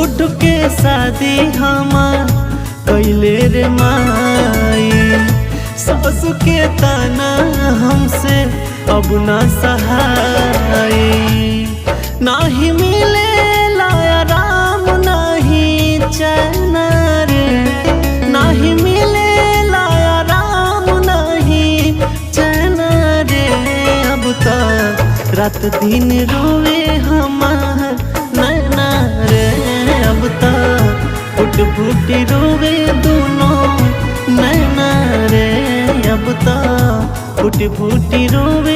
झूठ के शादी हमार कैले रे माई। सास के ताना हमसे अब ना सहाय। नाही मिले लाया राम नहीं चैन रे, नाही मिले लाया राम नहीं चैन रे। अब तो रात दिन रोवे हमार नैना रे, अब तो फुट फुट रोवे दोनों नैना रे। अब तो फुट फुट रोवे